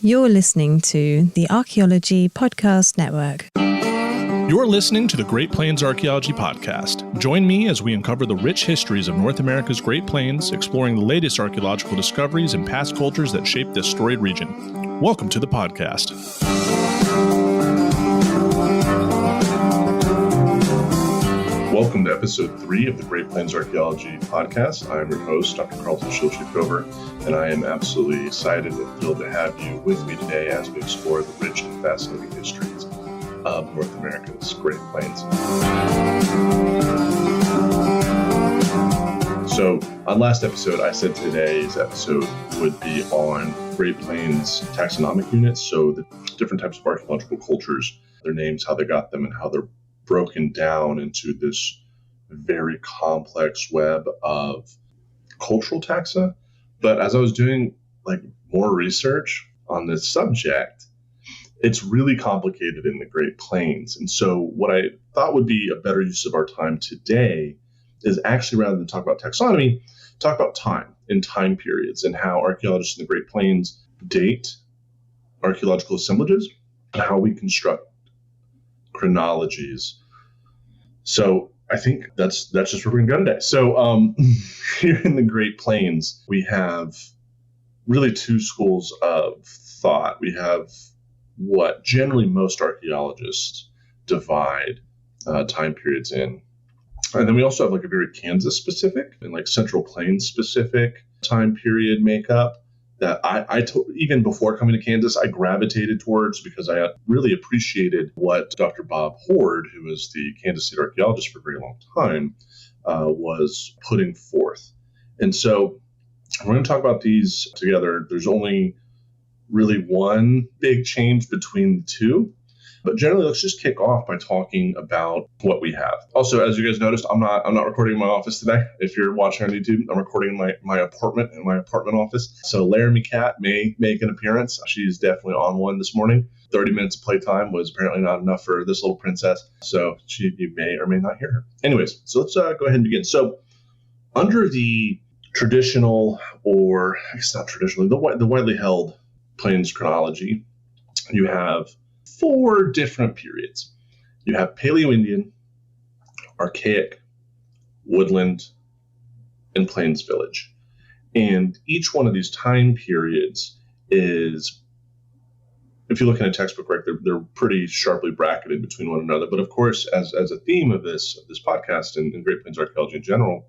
You're listening to the Archaeology Podcast Network. You're listening to the Great Plains Archaeology Podcast. Join me as we uncover the rich histories of North America's Great Plains, exploring the latest archaeological discoveries and past cultures that shape this storied region. Welcome to the podcast. Welcome to episode 3 of the Great Plains Archaeology Podcast. I am your host, Dr. Carlton Shield Chief Gover, and I am absolutely excited and thrilled to have you with me today as we explore the rich and fascinating histories of North America's Great Plains. So, on last episode, I said today's episode would be on Great Plains taxonomic units, so the different types of archaeological cultures, their names, how they got them, and how they're broken down into this very complex web of cultural taxa. But as I was doing more research on this subject, it's really complicated in the Great Plains. And so what I thought would be a better use of our time today is actually, rather than talk about taxonomy, talk about time and time periods and how archaeologists in the Great Plains date archaeological assemblages and how we construct chronologies. So I think that's just where we're going to go today. So here in the Great Plains, we have really two schools of thought. We have what generally most archaeologists divide time periods in. And then we also have a very Kansas specific and Central Plains specific time period makeup that I even before coming to Kansas, I gravitated towards because I really appreciated what Dr. Bob Hoard, who was the Kansas State archaeologist for a very long time, was putting forth. And so we're going to talk about these together. There's only really one big change between the two. But generally, let's just kick off by talking about what we have. Also, as you guys noticed, I'm not recording in my office today. If you're watching on YouTube, I'm recording in my apartment office. So Laramie Cat may make an appearance. She's definitely on one this morning. 30 minutes of playtime was apparently not enough for this little princess. So you may or may not hear her. Anyways, so let's go ahead and begin. So under the traditional, or I guess not traditionally, the widely held Plains chronology, you have 4 different periods. You have Paleoindian, Archaic, Woodland, and Plains Village. And each one of these time periods is, if you look in a textbook, right, they're pretty sharply bracketed between one another. But of course, as a theme of this podcast and Great Plains archaeology in general,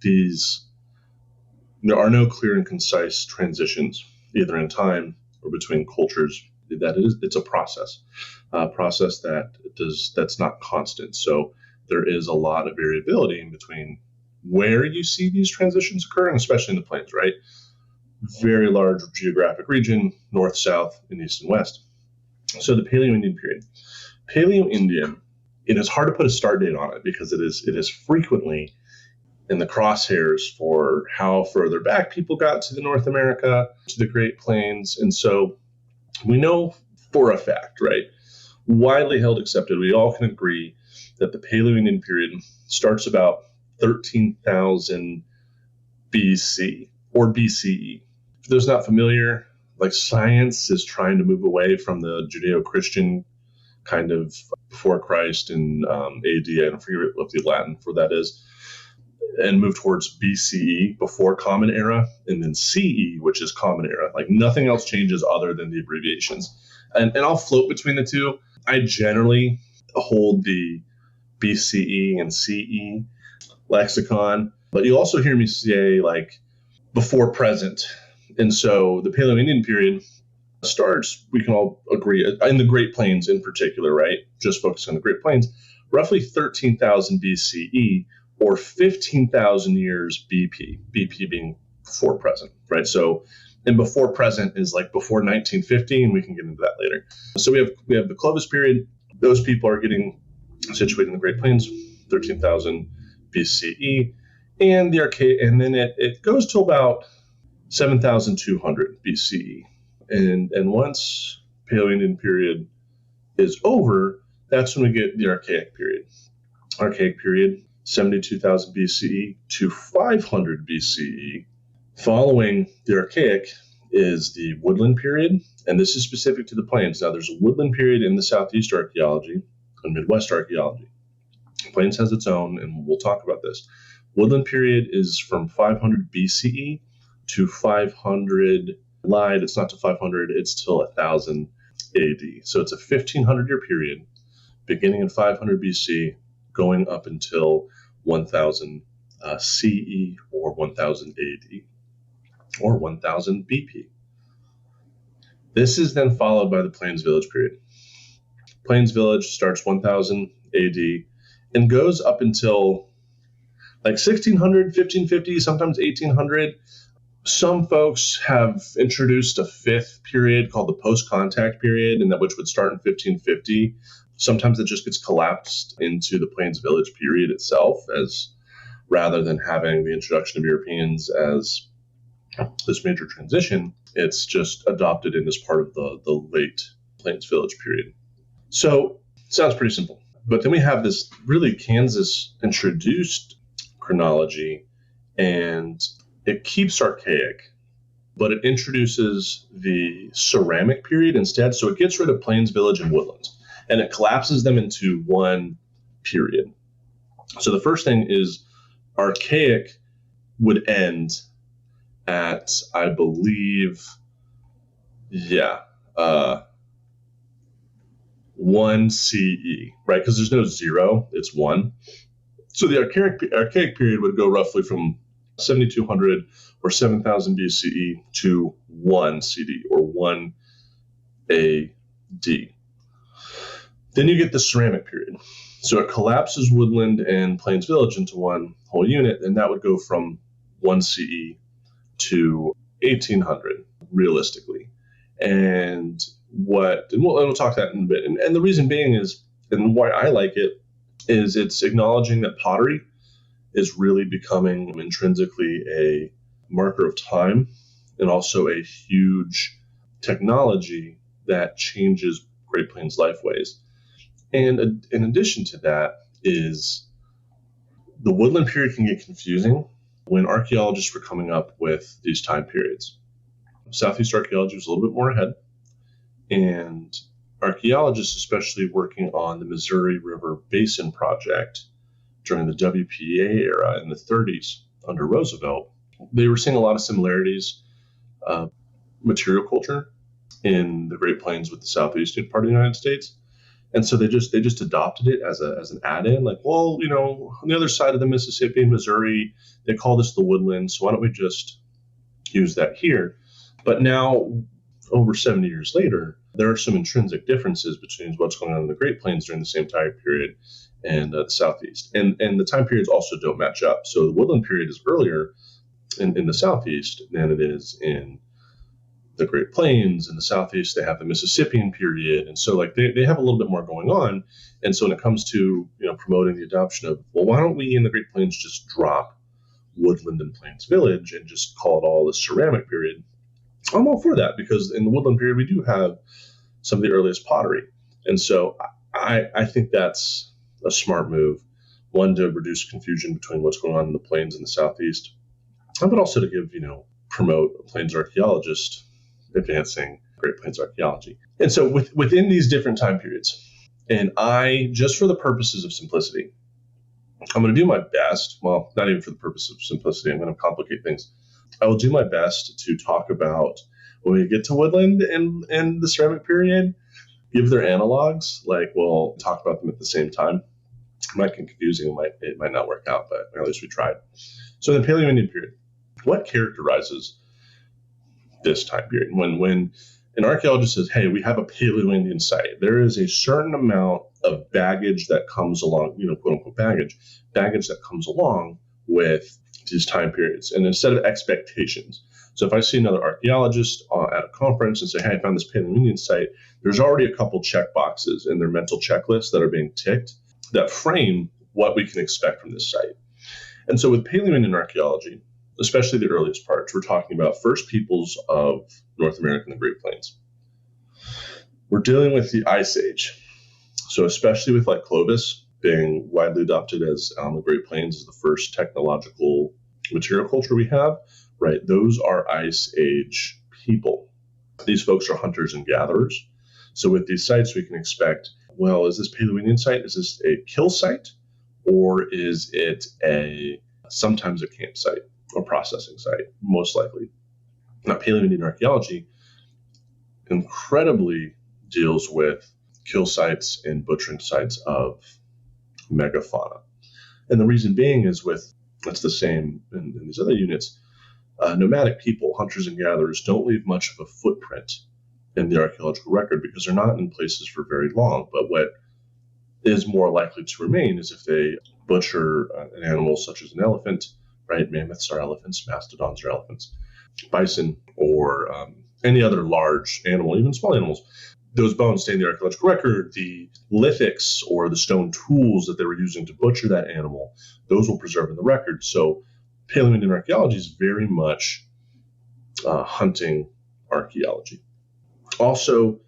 there are no clear and concise transitions, either in time or between cultures. It's a process that's not constant. So there is a lot of variability in between where you see these transitions occurring, especially in the plains, right? Very large geographic region, north, south, and east and west. So the Paleoindian period. Paleoindian, it is hard to put a start date on it because it is frequently in the crosshairs for how further back people got to the North America, to the Great Plains. And so we know for a fact, right, widely held accepted, we all can agree that the Paleoindian period starts about 13,000 BC or BCE. For those not familiar, science is trying to move away from the Judeo-Christian kind of before Christ and AD, I don't forget what the Latin for that is, and move towards BCE, before Common Era, and then CE, which is Common Era. Nothing else changes other than the abbreviations. And I'll float between the two. I generally hold the BCE and CE lexicon, but you'll also hear me say before present. And so the Paleoindian period starts, we can all agree, in the Great Plains in particular, right? Just focus on the Great Plains, roughly 13,000 BCE, or 15,000 years BP being before present, right? So, and before present is before 1950, and we can get into that later. So we have the Clovis period. Those people are getting situated in the Great Plains, 13,000 BCE, and the Archaic, and then it goes to about 7,200 BCE. And once Paleoindian period is over, that's when we get the Archaic period. Archaic period, 72,000 BCE to 500 BCE. Following the Archaic is the woodland period, and this is specific to the plains. Now, there's a woodland period in the Southeast archaeology and Midwest archaeology. Plains has its own, and we'll talk about this. Woodland period is from 500 BCE to 500, lied, it's not to 500, it's till 1000 AD. So it's a 1500-year period, beginning in 500 BC, going up until 1000 CE or 1000 AD or 1000 BP. This is then followed by the Plains Village period. Plains Village starts 1000 AD and goes up until like 1600, 1550, sometimes 1800. Some folks have introduced a fifth period called the post-contact period, and that which would start in 1550. Sometimes it just gets collapsed into the Plains Village period itself, as rather than having the introduction of Europeans as this major transition, it's just adopted in as part of the late Plains Village period. So sounds pretty simple. But then we have this really Kansas introduced chronology, and it keeps archaic, but it introduces the ceramic period instead. So it gets rid of Plains Village and Woodlands, and it collapses them into one period. So the first thing is archaic would end at, I believe, 1 CE, right? Because there's no 0, it's 1. So the archaic period would go roughly from 7200 or 7000 BCE to 1 CD or 1 AD. Then you get the ceramic period. So it collapses Woodland and Plains Village into one whole unit, and that would go from 1 CE to 1800, realistically. And we'll talk that in a bit. And the reason being is, and why I like it, is it's acknowledging that pottery is really becoming intrinsically a marker of time and also a huge technology that changes Great Plains lifeways. And in addition to that is the woodland period can get confusing when archaeologists were coming up with these time periods. Southeast archaeology was a little bit more ahead, and archaeologists, especially working on the Missouri River Basin project during the WPA era in the 30s under Roosevelt, they were seeing a lot of similarities of material culture in the Great Plains with the southeastern part of the United States. And so they just adopted it as an add-in, like, well, on the other side of the Mississippi and Missouri, they call this the woodland, so why don't we just use that here? But now, over 70 years later, there are some intrinsic differences between what's going on in the Great Plains during the same time period and the Southeast. And the time periods also don't match up. So the woodland period is earlier in the Southeast than it is in the Great Plains. In the Southeast, they have the Mississippian period. And so they have a little bit more going on. And so when it comes to promoting the adoption of, well, why don't we in the Great Plains just drop Woodland and Plains Village and just call it all the ceramic period? I'm all for that, because in the woodland period, we do have some of the earliest pottery. And so I think that's a smart move, one, to reduce confusion between what's going on in the plains and the Southeast, but also to promote a plains archaeologist advancing Great Plains archaeology. And so within these different time periods, and just for the purposes of simplicity, I'm going to do my best, well, not even for the purpose of simplicity, I'm going to complicate things. I will do my best to talk about, when we get to woodland and the ceramic period, give their analogs, we'll talk about them at the same time. It might get confusing, it might not work out, but at least we tried. So the Paleoindian period, what characterizes this time period? When an archaeologist says, hey, we have a Paleoindian site, there is a certain amount of baggage that comes along, quote unquote baggage that comes along with these time periods, and instead of expectations. So if I see another archaeologist at a conference and say, hey, I found this Paleoindian site, there's already a couple check boxes in their mental checklist that are being ticked that frame what we can expect from this site. And so with Paleoindian archaeology, especially the earliest parts, we're talking about first peoples of North America and the Great Plains. We're dealing with the Ice Age. So especially with Clovis being widely adopted as the Great Plains is the first technological material culture we have, right? Those are Ice Age people. These folks are hunters and gatherers. So with these sites, we can expect, well, is this Paleoindian site? Is this a kill site? Or is it sometimes a campsite or processing site? Most likely. Now, Paleoindian archaeology incredibly deals with kill sites and butchering sites of megafauna. And the reason being is that's the same in these other units. Nomadic people, hunters and gatherers, don't leave much of a footprint in the archaeological record because they're not in places for very long. But what is more likely to remain is if they butcher an animal such as an elephant, right? Mammoths are elephants, mastodons are elephants, bison, or any other large animal, even small animals. Those bones stay in the archaeological record. The lithics or the stone tools that they were using to butcher that animal, those will preserve in the record. So Paleoindian archaeology is very much hunting archaeology. Also,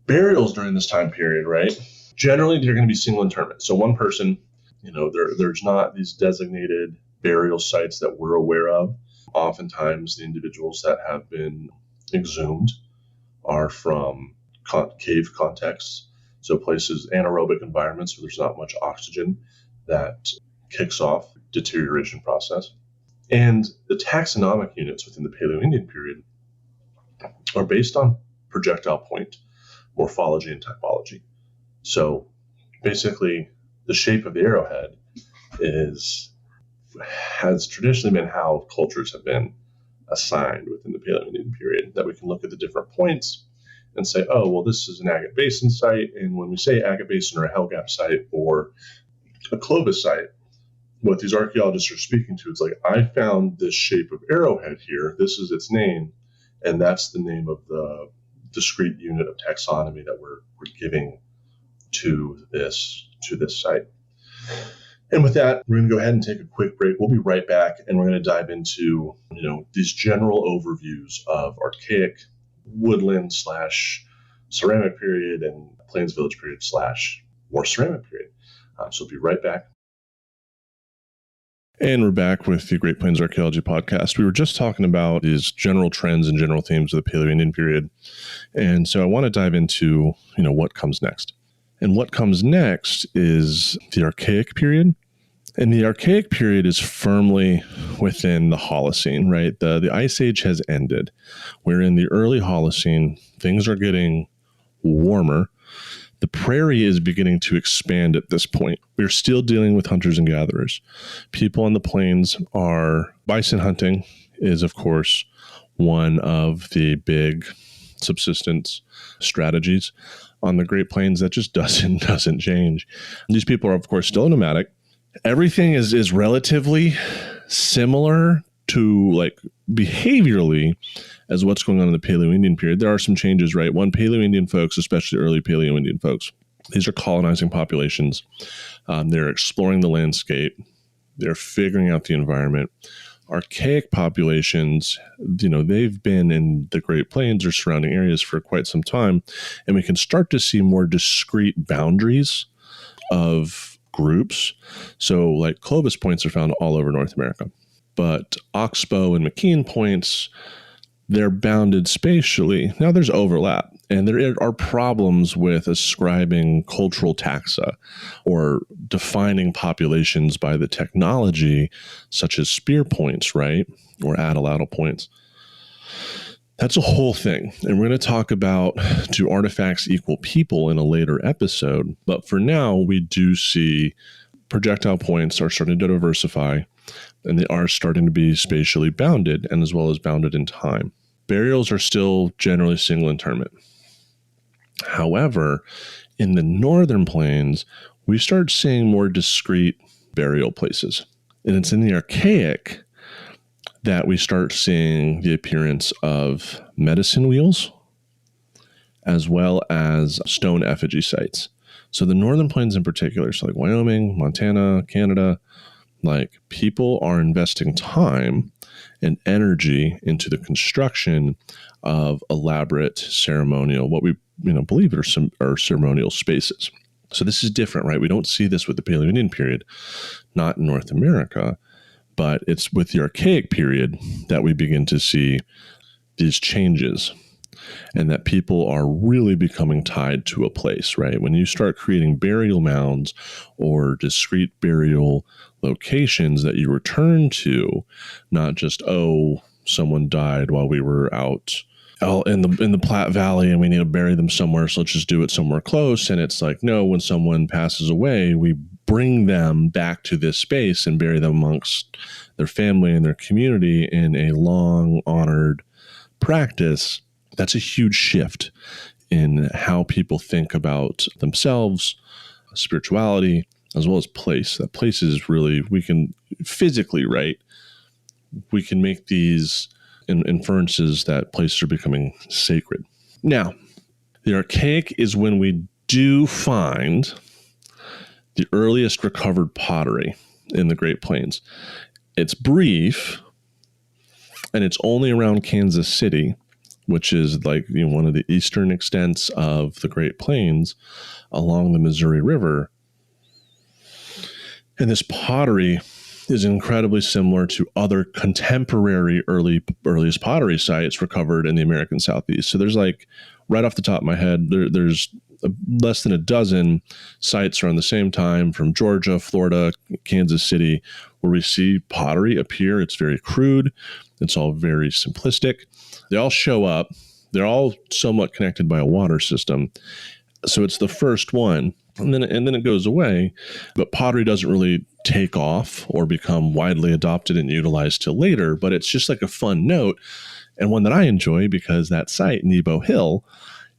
burials during this time period, right? Generally, they're going to be single interment. So one person, there's not these designated burial sites that we're aware of. Oftentimes, the individuals that have been exhumed are from cave contexts, so places, anaerobic environments where there's not much oxygen that kicks off deterioration process. And the taxonomic units within the Paleoindian period are based on projectile point morphology and typology. So basically, the shape of the arrowhead has traditionally been how cultures have been assigned within the Paleoindian period, that we can look at the different points and say, oh, well, this is an agate basin site. And when we say agate basin or a hell gap site or a Clovis site, what these archaeologists are speaking to, it's like, I found this shape of arrowhead here. This is its name. And that's the name of the discrete unit of taxonomy that we're giving to this site. And with that, we're going to go ahead and take a quick break. We'll be right back, and we're going to dive into, these general overviews of Archaic, Woodland / ceramic period, and Plains Village period / more ceramic period. So we'll be right back. And we're back with the Great Plains Archaeology Podcast. We were just talking about these general trends and general themes of the Paleoindian period. And so I want to dive into, what comes next. And what comes next is the Archaic period. And the Archaic period is firmly within the Holocene, right? The Ice Age has ended. We're in the early Holocene. Things are getting warmer. The prairie is beginning to expand at this point. We're still dealing with hunters and gatherers. People on the plains bison hunting is, of course, one of the big subsistence strategies. On the Great Plains, that just doesn't change. These people are, of course, still nomadic. Everything is relatively similar to, behaviorally, as what's going on in the Paleoindian period. There are some changes, right? Paleoindian folks, especially early Paleoindian folks, these are colonizing populations. They're exploring the landscape. They're figuring out the environment. Archaic populations, they've been in the Great Plains or surrounding areas for quite some time, and we can start to see more discrete boundaries of groups. So, Clovis points are found all over North America, but Oxbow and McKean points, they're bounded spatially. Now there's overlap, and there are problems with ascribing cultural taxa or defining populations by the technology, such as spear points, right? Or atlatl points. That's a whole thing. And we're going to talk about, do artifacts equal people in a later episode. But for now, we do see projectile points are starting to diversify, and they are starting to be spatially bounded, and as well as bounded in time. Burials are still generally single interment. However, in the northern plains, we start seeing more discrete burial places. And it's in the Archaic that we start seeing the appearance of medicine wheels, as well as stone effigy sites. So the northern plains in particular, so Wyoming, Montana, Canada, people are investing time and energy into the construction of elaborate ceremonial, what we believe are ceremonial spaces. So this is different, right? We don't see this with the Paleoindian period, not in North America, but it's with the Archaic period that we begin to see these changes, and that people are really becoming tied to a place, right? When you start creating burial mounds or discrete burial locations that you return to, not just, oh, someone died while we were out in the Platte Valley and we need to bury them somewhere, so let's just do it somewhere close. And it's like, no, when someone passes away, we bring them back to this space and bury them amongst their family and their community in a long honored practice. That's a huge shift in how people think about themselves, spirituality, as well as place. That place is really, we can physically, right? We can make these inferences that places are becoming sacred. Now, the Archaic is when we do find the earliest recovered pottery in the Great Plains. It's brief, and it's only around Kansas City, which is like, you know, one of the eastern extents of the Great Plains along the Missouri River. And this pottery is incredibly similar to other contemporary earliest pottery sites recovered in the American Southeast. So there's like, right off the top of my head, there's less than a dozen sites around the same time from Georgia, Florida, Kansas City, where we see pottery appear. It's very crude. It's all very simplistic. They all show up. They're all somewhat connected by a water system. So it's the first one, and then it goes away. But pottery doesn't really take off or become widely adopted and utilized till later. But it's just like a fun note, and one that I enjoy because that site, Nebo Hill,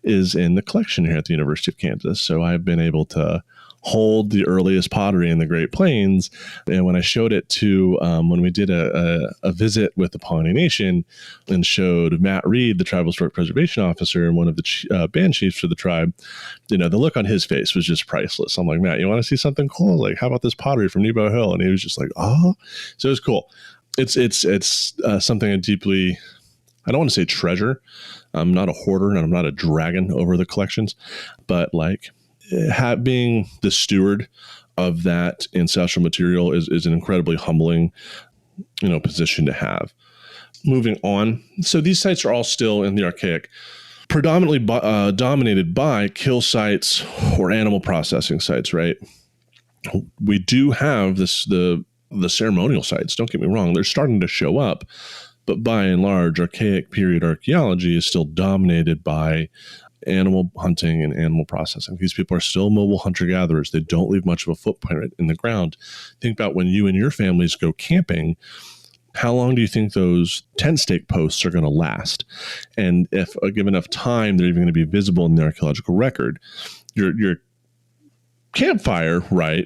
is in the collection here at the University of Kansas. So I've been able to hold the earliest pottery in the Great Plains. And when I showed it to, when we did a visit with the Paleoindian Nation and showed Matt Reed, the Tribal Historic Preservation Officer and one of the band chiefs for the tribe, you know, the look on his face was just priceless. I'm like, Matt, you want to see something cool? Like, how about this pottery from Nebo Hill? And he was just like, oh, so it was cool. It's something I deeply, I don't want to say treasure. I'm not a hoarder and I'm not a dragon over the collections, but like, being the steward of that ancestral material is an incredibly humbling, you know, position to have. Moving on. So these sites are all still in the Archaic, predominantly dominated by kill sites or animal processing sites, right? We do have the ceremonial sites. Don't get me wrong. They're starting to show up, but by and large, Archaic period archaeology is still dominated by animal hunting and animal processing. These people are still mobile hunter-gatherers. They don't leave much of a footprint in the ground. Think about when you and your families go camping, how long do you think those tent stake posts are going to last? And if given enough time, they're even going to be visible in the archaeological record. Your campfire, right,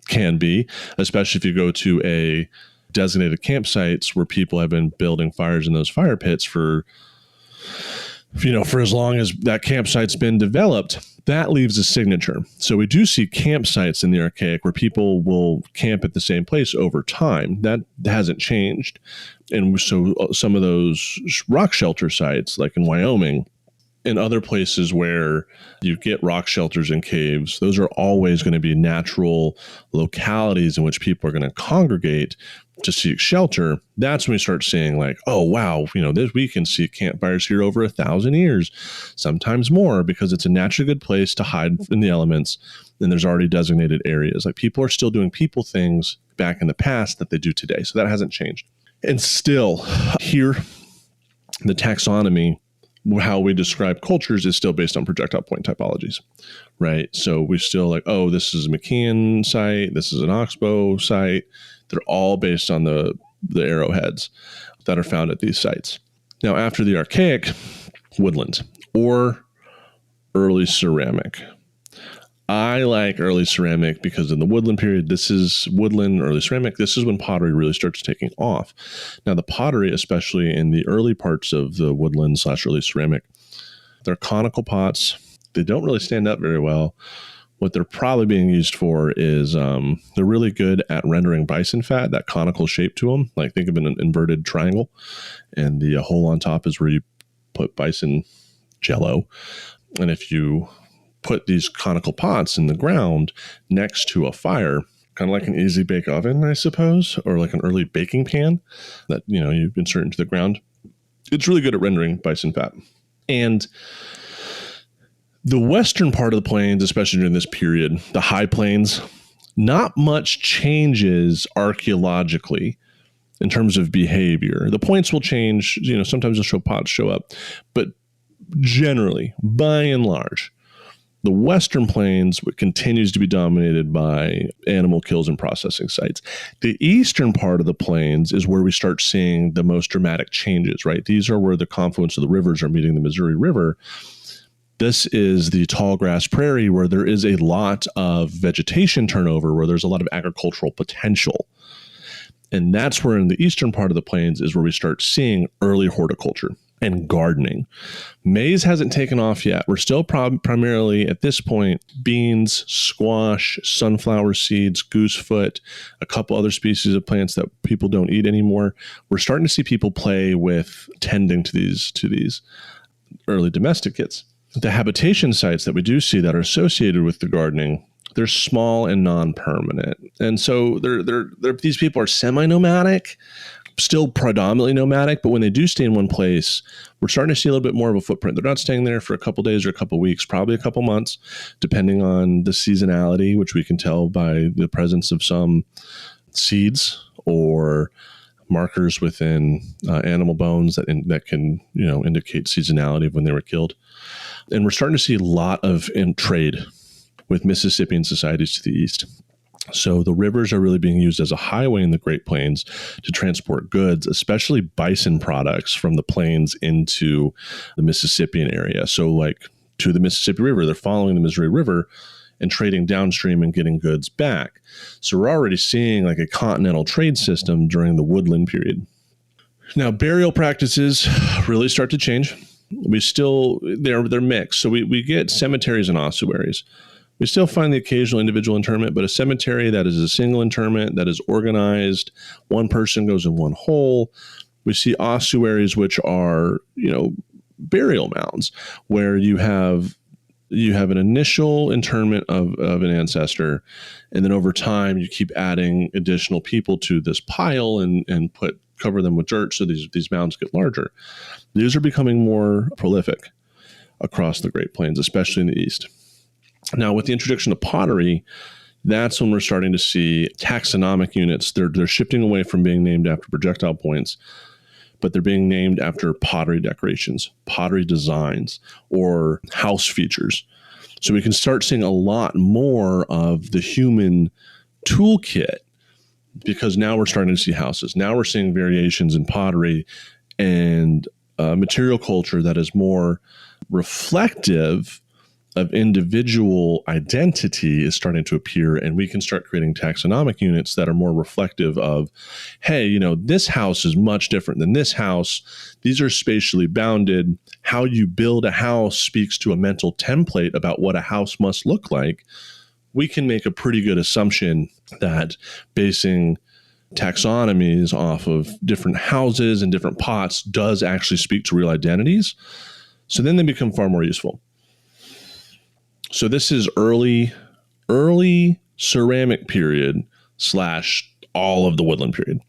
can be, especially if you go to a designated campsites where people have been building fires in those fire pits for as long as that campsite's been developed, that leaves a signature. So we do see campsites in the Archaic where people will camp at the same place over time. That hasn't changed. And so some of those rock shelter sites, like in Wyoming and other places where you get rock shelters and caves, those are always going to be natural localities in which people are going to congregate to seek shelter. That's when we start seeing like, oh, wow, we can see campfires here over 1,000 years, sometimes more, because it's a naturally good place to hide in the elements. And there's already designated areas. Like people are still doing people things back in the past that they do today. So that hasn't changed. And still here, the taxonomy, how we describe cultures is still based on projectile point typologies, right? So we're still like, oh, this is a McKeon site. This is an Oxbow site. They're all based on the arrowheads that are found at these sites. Now, after the Archaic, woodland or early ceramic. I like early ceramic because in the woodland period, this is woodland, early ceramic. This is when pottery really starts taking off. Now, the pottery, especially in the early parts of the woodland / early ceramic, they're conical pots. They don't really stand up very well. What they're probably being used for is they're really good at rendering bison fat, that conical shape to them. Like think of an inverted triangle, and the hole on top is where you put bison jello. And if you put these conical pots in the ground next to a fire, kind of like an easy bake oven, I suppose, or like an early baking pan that, you insert into the ground. it's really good at rendering bison fat. And the western part of the plains, especially during this period, the high plains, not much changes archaeologically in terms of behavior. The points will change, sometimes they'll show pots show up, but generally, by and large, the western plains continues to be dominated by animal kills and processing sites. The eastern part of the plains is where we start seeing the most dramatic changes, right? These are where the confluence of the rivers are meeting the Missouri River. This is the tall grass prairie where there is a lot of vegetation turnover, where there's a lot of agricultural potential. And that's where in the eastern part of the plains is where we start seeing early horticulture and gardening. Maize hasn't taken off yet. We're still primarily at this point, beans, squash, sunflower seeds, goosefoot, a couple other species of plants that people don't eat anymore. We're starting to see people play with tending to these early domesticates. The habitation sites that we do see that are associated with the gardening, they're small and non-permanent. And so these people are semi-nomadic, still predominantly nomadic, but when they do stay in one place, we're starting to see a little bit more of a footprint. They're not staying there for a couple days or a couple weeks, probably a couple months, depending on the seasonality, which we can tell by the presence of some seeds or markers within animal bones that can indicate seasonality of when they were killed. And we're starting to see a lot of trade with Mississippian societies to the east. So the rivers are really being used as a highway in the Great Plains to transport goods, especially bison products from the plains into the Mississippian area. So like to the Mississippi River, they're following the Missouri River and trading downstream and getting goods back. So we're already seeing like a continental trade system during the Woodland period. Now, burial practices really start to change. They're mixed. So we get cemeteries and ossuaries. We still find the occasional individual interment, but a cemetery that is a single interment that is organized, one person goes in one hole. We see ossuaries, which are, burial mounds, where you have an initial interment of an ancestor, and then over time you keep adding additional people to this pile and cover them with dirt so these mounds get larger. These are becoming more prolific across the Great Plains, especially in the east. Now, with the introduction of pottery, that's when we're starting to see taxonomic units. They're shifting away from being named after projectile points, but they're being named after pottery decorations, pottery designs, or house features. So we can start seeing a lot more of the human toolkit, because now we're starting to see houses. Now we're seeing variations in pottery and material culture that is more reflective of individual identity is starting to appear, and we can start creating taxonomic units that are more reflective of, hey, this house is much different than this house. These are spatially bounded. How you build a house speaks to a mental template about what a house must look like. We can make a pretty good assumption that basing taxonomies off of different houses and different pots does actually speak to real identities. So then they become far more useful. So this is early ceramic period / all of the woodland period.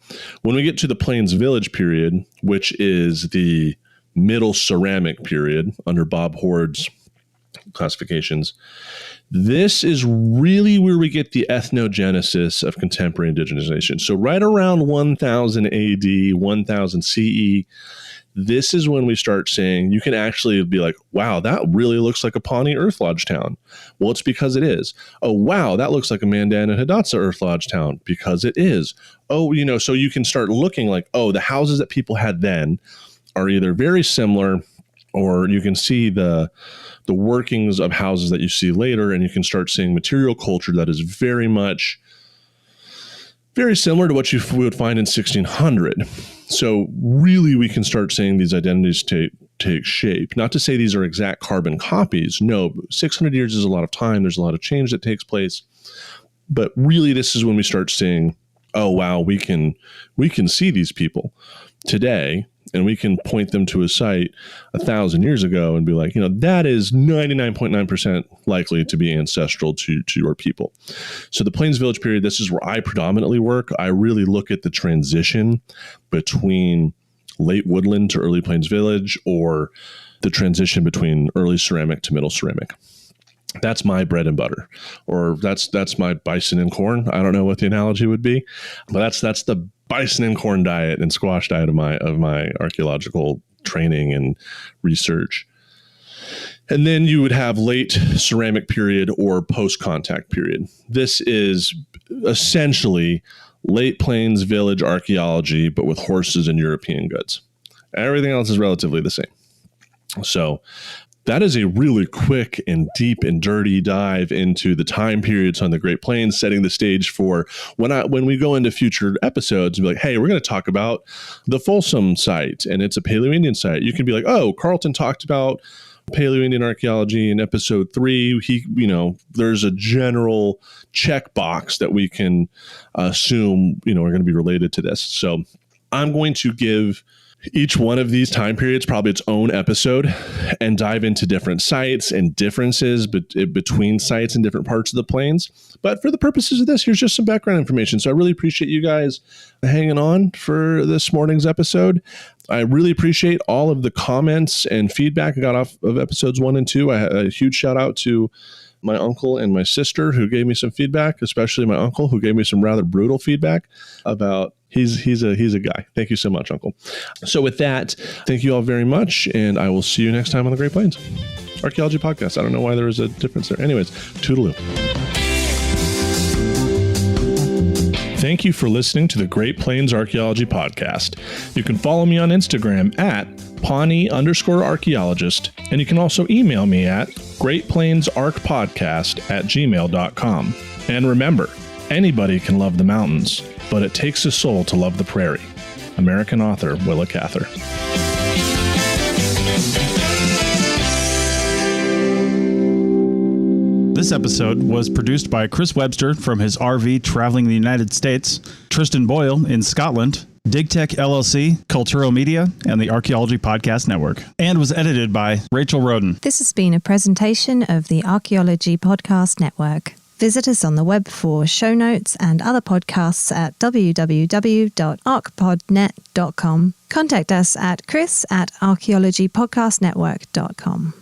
When we get to the Plains Village period, which is the middle ceramic period under Bob Hord's classifications, this is really where we get the ethnogenesis of contemporary indigenization. So right around 1000 AD, 1000 CE, this is when we start saying, you can actually be like, wow, that really looks like a Pawnee Earth Lodge town. Well, it's because it is. Oh, wow, that looks like a Mandan and Hidatsa Earth Lodge town, because it is. Oh, so you can start looking like, oh, the houses that people had then are either very similar, or you can see the workings of houses that you see later, and you can start seeing material culture that is very similar to what you would find in 1600. So really, we can start seeing these identities take shape. Not to say these are exact carbon copies. No, 600 years is a lot of time. There's a lot of change that takes place. But really, this is when we start seeing, oh, wow, we can see these people today, and we can point them to a site 1,000 years ago and be like, that is 99.9% likely to be ancestral to your people. So the Plains Village period, this is where I predominantly work. I really look at the transition between late Woodland to early Plains Village, or the transition between early ceramic to middle ceramic. That's my bread and butter, or that's my bison and corn. I don't know what the analogy would be, but that's the bison and corn diet and squash diet of my archaeological training and research. And then you would have late ceramic period or post-contact period. This is essentially late Plains Village archaeology, but with horses and European goods. Everything else is relatively the same. So that is a really quick and deep and dirty dive into the time periods on the Great Plains, setting the stage for when we go into future episodes and be like, hey, we're going to talk about the Folsom site, and it's a Paleoindian site. You can be like, oh, Carlton talked about Paleoindian archaeology in episode 3. There's a general checkbox that we can assume, are going to be related to this. So I'm going to give each one of these time periods probably its own episode and dive into different sites and differences between sites in different parts of the plains. But for the purposes of this, here's just some background information. So I really appreciate you guys hanging on for this morning's episode. I really appreciate all of the comments and feedback I got off of episodes 1 and 2. I had a huge shout out to my uncle and my sister who gave me some feedback, especially my uncle who gave me some rather brutal feedback about he's a guy. Thank you so much, Uncle. So with that, thank you all very much, and I will see you next time on the Great Plains Archaeology Podcast. I don't know why there was a difference there. Anyways, toodaloo. Thank you for listening to the Great Plains Archaeology Podcast. You can follow me on Instagram at Pawnee_archaeologist, and you can also email me at greatplainsarchpodcast@gmail.com. And remember, anybody can love the mountains, but it takes a soul to love the prairie. American author Willa Cather. This episode was produced by Chris Webster from his RV traveling the United States, Tristan Boyle in Scotland, DigTech LLC, Culturo Media, and the Archaeology Podcast Network, and was edited by Rachel Roden. This has been a presentation of the Archaeology Podcast Network. Visit us on the web for show notes and other podcasts at www.archpodnet.com. Contact us at chris@archaeologypodcastnetwork.com.